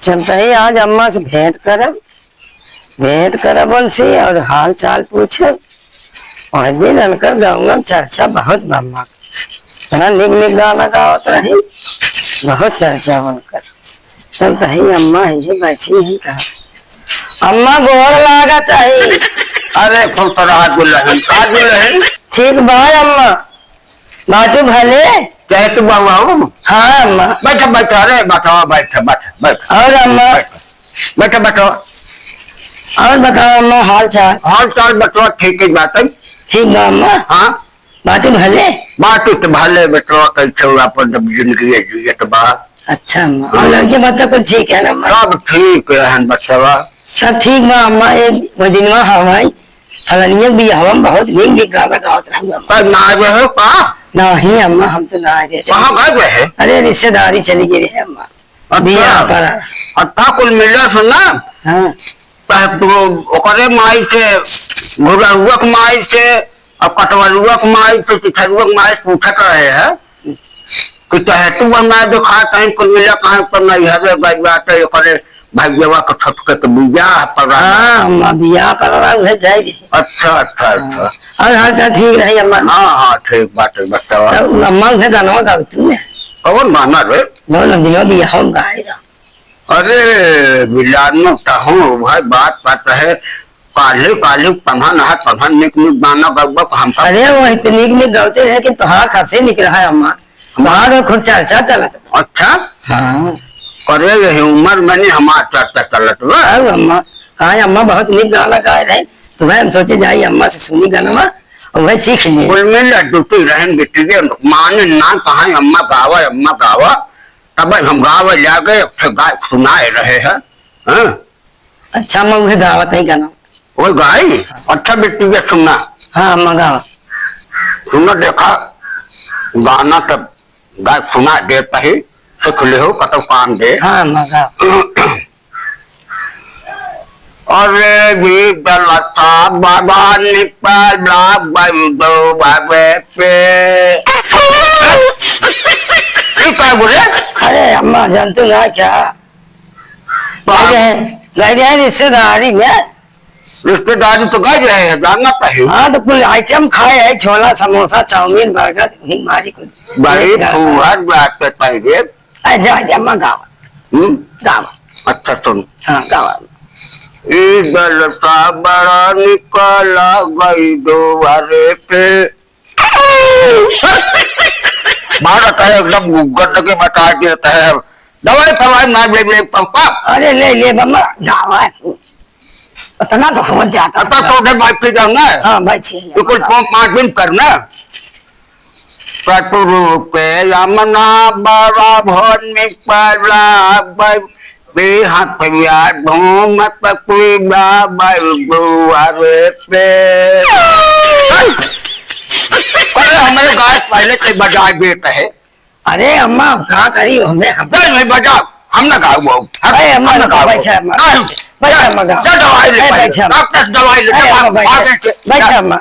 चलता ही आज अम्मा से भेंट करब उनसे और हाल चाल पूछब। और दिन अनकर गाँव चर्चा बहुत बम्मा बड़ा निक गाना गावत रही, बहुत चर्चा बनकर। चलता ही अम्मा ही बैठी है कहा अम्मा गोर लागत है। अरे ठीक भाई अम्मा बाटू भले क्या तू बाबू? हाँ अम्मा बैठा बैठा रे बैठा बैठा बैठा बैठा और अम्मा बैठा बैठा और बताओ अम्मा हाल चाल बटवा ठीक है बात है। ठीक बा अम्मा हाँ बाटू भले बाटू तो भले बटवा कैसे अपन जिंदगी है तो बा। अच्छा अम्मा और लड़के बच्चा कुछ ठीक है ना अम्मा? सब ठीक है बच्चा सब ठीक बा अम्मा। एक वो दिन हवाई फलनिया भी हवा बहुत निक गाना गावत रहूंगा। पर ना रहे का नहीं अम्मा हम तो ना रहे। कहाँ गए रहे? अरे रिश्तेदारी चली गई है अम्मा बिया पर। अच्छा कुल मिला सुना हाँ ओकरे माई से घुरहुआ के माई से और कटवरुआ के माई से पिछरुआ के माई से पूछत रहे है कि चाहे तू मैं दिखा कहीं कुल मिला कहीं पर नहीं है गई बात है ओकरे भाग्यवा के छटके के बिया पर। हाँ अम्मा बिया पर है जाए। अच्छा अच्छा अच्छा और हाल चाल ठीक रही अम्मा? हाँ हाँ ठीक बात है बच्चा। अम्मा से गाना गाओ तूने कौन गाना रे? बहुत दिनों बिया हम गाएगा। अरे मिलान हूँ भाई बात है काले काले पढ़न है पढ़न निक गाना गब्बा हम। अरे वो इतनी निक गाते हैं कि तुहार खासे निकल रहा है अम्मा तुम्हारा खूब चर्चा चलत। अच्छा हाँ करे यही उम्र मैंने हमारा चर्चा चलत अम्मा कहा अम्मा बहुत निक गाना गाए रहे तो भाई हम सोचे जाइए अम्मा से सुनी गाना और वही सीख लिए। कुल में लड्डूटी रहेंगे ठीक है माने ना कहा अम्मा गावा तब हम गावे जा गए गाय सुनाए रहे हैं। अच्छा अम्मा वही गावत नहीं गाना वो गाय अच्छा बेटी के सुनना। हाँ अम्मा गावा सुनो देखा गाना तब गाय सुना देता ही सीख ले हो कतौ काम दे। हाँ अम्मा गावा अरे भी गलता बाबा निपल दो बाबे पे क्या बोले? अरे अम्मा जानते ना क्या गए रिश्तेदारी में। रिश्तेदारी तो गए रहे हैं जानना चाहिए। हाँ तो कुल आइटम खाए है छोला समोसा चाउमीन बर्गर हिमारी कुछ बड़ी फुहर बात पे पहले जा अम्मा गावा गावा। अच्छा सुन हाँ गावा गलता बड़ा निकला गई दोबारे पे भारत है एकदम गुग्गट के बता देता है दवाई फवाई ना ले पंपा। अरे ले मम्मा गावा उतना तो समझ जाता। आता तो उधर बाइक पे जाना है। हाँ भाई कुछ 5 दिन करना पे यमुना बड़ा भवन में पड़ा बेहद घूमत कोई दुआरे पे। हमारे गाय पहले से बजा देते है। अरे अम्मा कहा करी हमें नहीं बजा हम ना गाओ वो अरे अम्मा ना गाओ बैठा अम्मा बैठा अम्मा दवाई ले डॉक्टर दवाई ले बैठा अम्मा